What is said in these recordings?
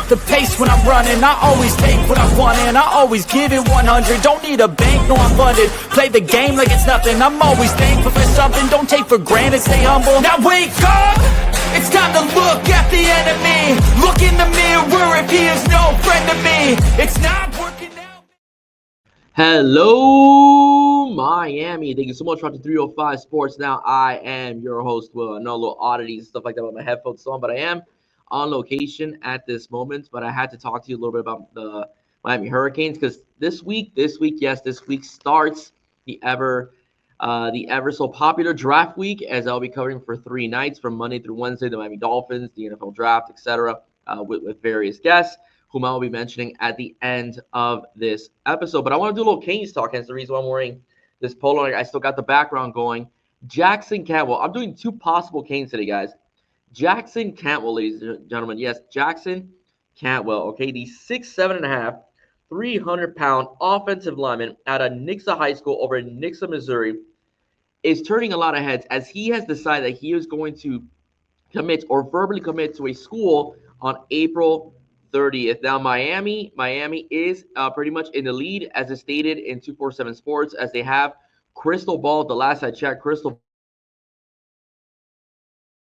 up the pace when I'm running. I always take what I want and I always give it 100. Don't need a bank, no I'm funded. Play the game like it's nothing. I'm always thankful for something. Don't take for granted, stay humble. Now wake up! It's time to look at the enemy. Look in the mirror if he is no friend to me. It's not working out. Hello, Miami. Thank you so much for watching 305 Sports. Now, I am your host, Will. I know a little oddities and stuff like that with my headphones on, but I am on location at this moment. But I had to talk to you a little bit about the Miami Hurricanes because this week starts the ever so popular draft week, as I'll be covering for 3 nights from Monday through Wednesday, the Miami Dolphins, the NFL draft, etc., with various guests whom I will be mentioning at the end of this episode. But I want to do a little Canes talk, hence the reason why I'm wearing this polo. I still got the background going. Jackson Cantwell. I'm doing 2 possible Canes today, guys. Jackson Cantwell, ladies and gentlemen. Yes, Jackson Cantwell. Okay, the 6'7.5", 300-pound offensive lineman out of Nixa High School over in Nixa, Missouri, is turning a lot of heads as he has decided that he is going to commit or verbally commit to a school on April 30th. Now, Miami is pretty much in the lead, as is stated in 247 Sports, as they have crystal ball. The last I checked, crystal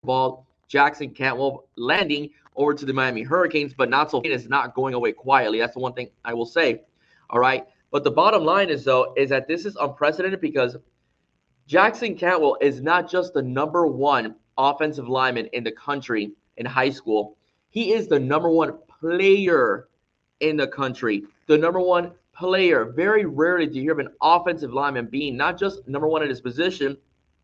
ball Jackson Cantwell landing over to the Miami Hurricanes, but not so. It is not going away quietly. That's the one thing I will say. All right, but the bottom line is that this is unprecedented because Jackson Cantwell is not just the number 1 offensive lineman in the country in high school. He is the number 1 player in the country. The number 1 player. Very rarely do you hear of an offensive lineman being not just number 1 in his position,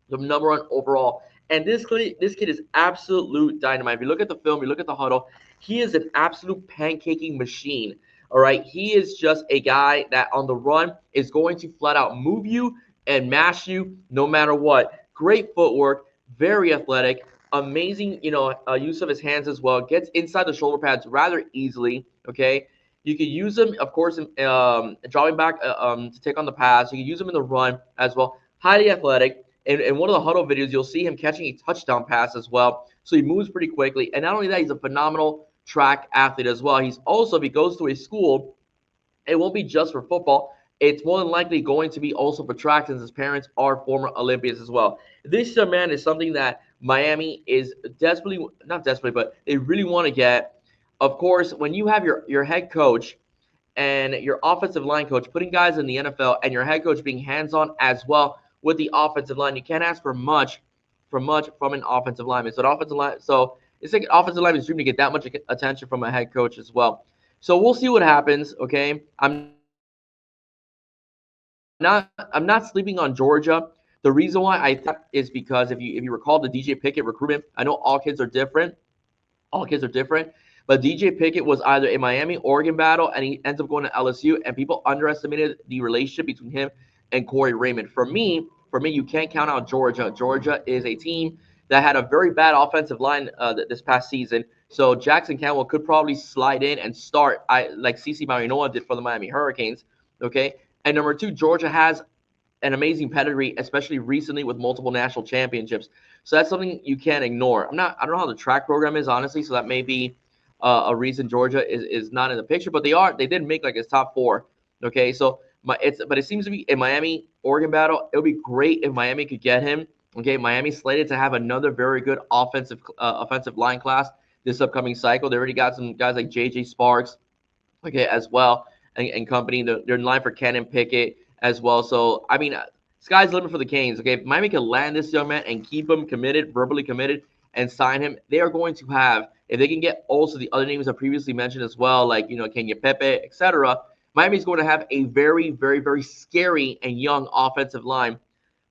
the number 1 overall. And this kid is absolute dynamite. If you look at the film, you look at the huddle, he is an absolute pancaking machine. All right, he is just a guy that on the run is going to flat out move you and mash you no matter what. Great footwork, very athletic, amazing, use of his hands as well. Gets inside the shoulder pads rather easily. Okay, you can use him, of course, dropping back to take on the pass. You can use him in the run as well. Highly athletic. In one of the huddle videos, you'll see him catching a touchdown pass as well. So he moves pretty quickly. And not only that, he's a phenomenal track athlete as well. He's also, if he goes to a school, it won't be just for football. It's more than likely going to be also for track, since his parents are former Olympians as well. This young man is something that Miami is not desperately, but they really want to get. Of course, when you have your head coach and your offensive line coach putting guys in the NFL and your head coach being hands-on as well with the offensive line, you can't ask for much from an offensive lineman. So it's like an offensive lineman's dream to get that much attention from a head coach as well. So we'll see what happens. Okay, I'm not sleeping on Georgia. The reason why I think is because if you recall the DJ Pickett recruitment, I know all kids are different. But DJ Pickett was either a Miami-Oregon battle, and he ends up going to LSU, and people underestimated the relationship between him and Corey Raymond. For me, you can't count out Georgia. Georgia is a team that had a very bad offensive line this past season. So Jackson Canwell could probably slide in and start like CeCe Marinoa did for the Miami Hurricanes. Okay, and number 2, Georgia has an amazing pedigree, especially recently with multiple national championships. So that's something you can't ignore. I don't know how the track program is, honestly, so that may be a reason Georgia is not in the picture. But they did make like his top 4. Okay, so but it seems to be a Miami-Oregon battle. It would be great if Miami could get him. Okay, Miami's slated to have another very good offensive line class this upcoming cycle. They already got some guys like J.J. Sparks, okay, as well, and company. They're in line for Cannon Pickett as well. So, I mean, sky's the limit for the Canes. Okay, if Miami can land this young man and keep him committed, verbally committed, and sign him, they are going to have, if they can get also the other names I previously mentioned as well, like, Kenya Pepe, etc., Miami's going to have a very, very, very scary and young offensive line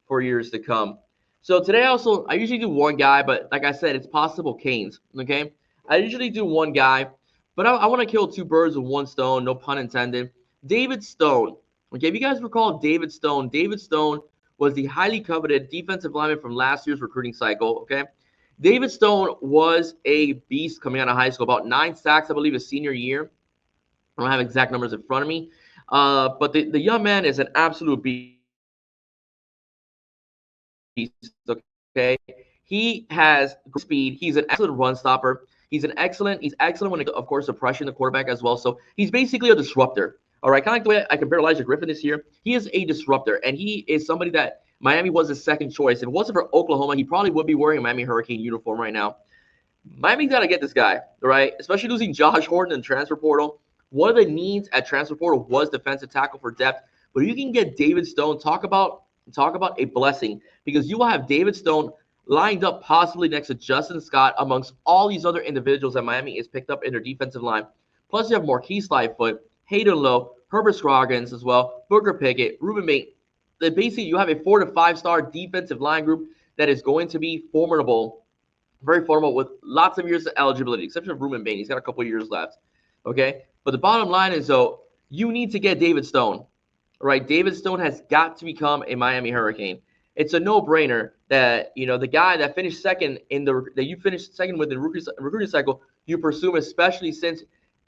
for years to come. So today I usually do one guy, but like I said, it's possible Canes, okay? I usually do one guy, but I want to kill 2 birds with 1 stone, no pun intended. David Stone. Okay, if you guys recall David Stone was the highly coveted defensive lineman from last year's recruiting cycle, okay? David Stone was a beast coming out of high school, about 9 sacks, I believe, his senior year. I don't have exact numbers in front of me, but the young man is an absolute beast. Okay, he has speed. He's an excellent run stopper. He's excellent when it, of course, to pressure the quarterback as well. So he's basically a disruptor. All right, kind of like the way I compare Elijah Griffin this year. He is a disruptor, and he is somebody that Miami was his second choice. If it wasn't for Oklahoma, he probably would be wearing a Miami Hurricane uniform right now. Miami's got to get this guy, right? Especially losing Josh Horton in the transfer portal. One of the needs at transfer portal was defensive tackle for depth. But you can get David Stone. Talk about a blessing, because you will have David Stone lined up possibly next to Justin Scott amongst all these other individuals that Miami is picked up in their defensive line. Plus, you have Marquise Lightfoot, Hayden Lowe, Herbert Scroggins as well, Booker Pickett, Ruben Bate. Basically, you have a 4 to 5 star defensive line group that is going to be formidable, very formidable, with lots of years of eligibility, except for Ruben Bate. He's got a couple of years left. Okay? But the bottom line is, though, you need to get David Stone. Right? David Stone has got to become a Miami Hurricane. It's a no-brainer that, you know, the guy that finished second that you finished second with the recruiting cycle, you pursue him, especially since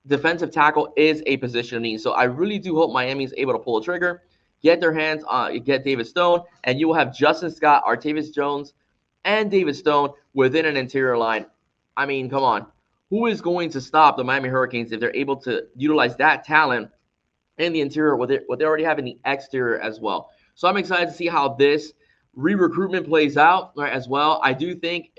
defensive tackle is a position of need. So I really do hope Miami is able to pull a trigger, get their hands on, get David Stone, and you will have Justin Scott, Artavis Jones, and David Stone within an interior line. I mean, come on. Who is going to stop the Miami Hurricanes if they're able to utilize that talent in the interior, what they already have in the exterior as well? So I'm excited to see how this re-recruitment plays out, right, as well. I do think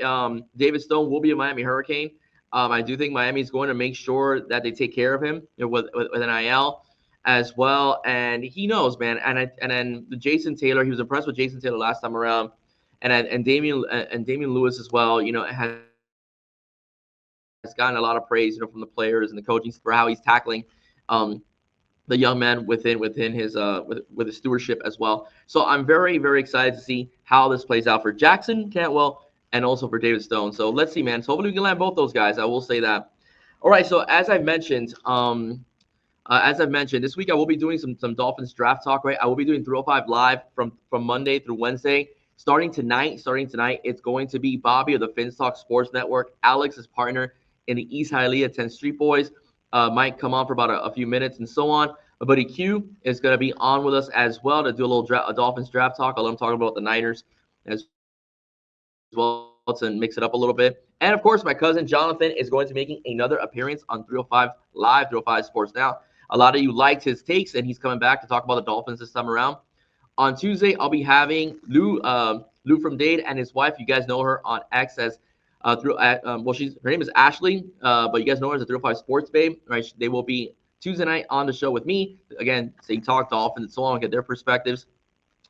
David Stone will be a Miami Hurricane. I do think Miami is going to make sure that they take care of him, you know, with NIL as well. And he knows, man. And then Jason Taylor, he was impressed with Jason Taylor last time around, and Damian Lewis as well. You know, has gotten a lot of praise, you know, from the players and the coaching for how he's tackling the young man within his with his stewardship as well. So I'm very, very excited to see how this plays out for Jackson Cantwell and also for David Stone. So let's see, man. So hopefully we can land both those guys. I will say that. All right. So as I've mentioned, this week I will be doing some Dolphins draft talk. Right. I will be doing 305 live from Monday through Wednesday. Starting tonight, it's going to be Bobby of the Finstock Sports Network, Alex's partner in the East Hialeah 10th Street Boys. Might come on for about a few minutes and so on. My buddy Q is going to be on with us as well to do a little Dolphins draft talk. I'll let him talk about the Niners as well to mix it up a little bit. And, of course, my cousin Jonathan is going to be making another appearance on 305 Live, 305 Sports Now. A lot of you liked his takes, and he's coming back to talk about the Dolphins this time around. On Tuesday, I'll be having Lou from Dade and his wife. You guys know her on X as her name is Ashley, but you guys know her as the 305 Sports Babe. Right? They will be Tuesday night on the show with me. Again, they talk Dolphins and so on, get their perspectives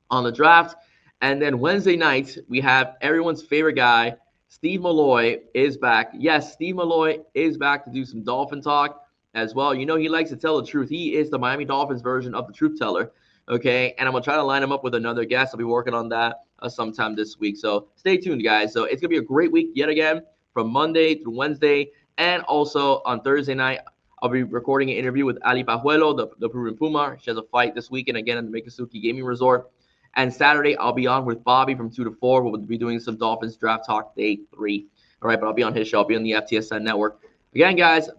on the draft. And then Wednesday night, we have everyone's favorite guy, Steve Malloy, is back. Yes, Steve Malloy is back to do some Dolphin talk as well. You know, he likes to tell the truth. He is the Miami Dolphins version of the truth teller. Okay, and I'm going to try to line him up with another guest. I'll be working on that sometime this week. So stay tuned, guys. So it's going to be a great week yet again from Monday through Wednesday. And also on Thursday night, I'll be recording an interview with Ali Pajuelo, the Peruvian Puma. She has a fight this weekend again in the Mikasuki Gaming Resort. And Saturday, I'll be on with Bobby from 2 to 4. We'll be doing some Dolphins Draft Talk Day 3. All right, but I'll be on his show. I'll be on the FTSN network. Again, guys,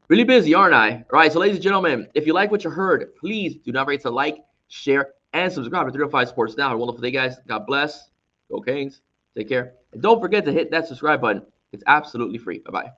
really busy, aren't I? All right, so ladies and gentlemen, if you like what you heard, please do not forget to like, share, and subscribe to 305 Sports Now. Have a wonderful day, guys. God bless. Go Canes. Take care. And don't forget to hit that subscribe button. It's absolutely free. Bye-bye.